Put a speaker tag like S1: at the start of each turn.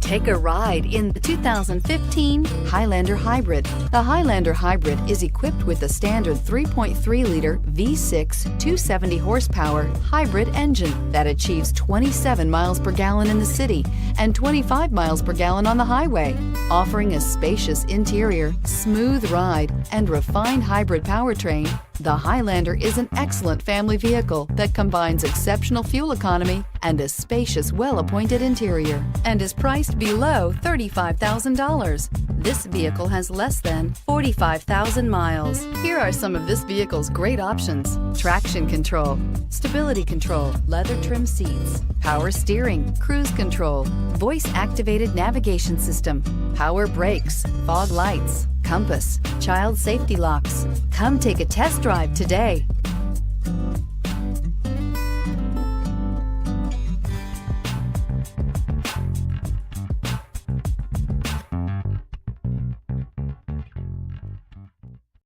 S1: Take a ride in the 2015 Highlander Hybrid. The Highlander Hybrid is equipped with the standard 3.3-liter V6 270 horsepower hybrid engine that achieves 27 miles per gallon in the city and 25 miles per gallon on the highway, offering a spacious interior, smooth ride, and refined hybrid powertrain. The Highlander is an excellent family vehicle that combines exceptional fuel economy and a spacious, well-appointed interior, and is priced below $35,000. This vehicle has less than 45,000 miles. Here are some of this vehicle's great options: traction control, stability control, leather trim seats, power steering, cruise control, voice-activated navigation system, power brakes, fog lights, compass, child safety locks. Come take a test drive today.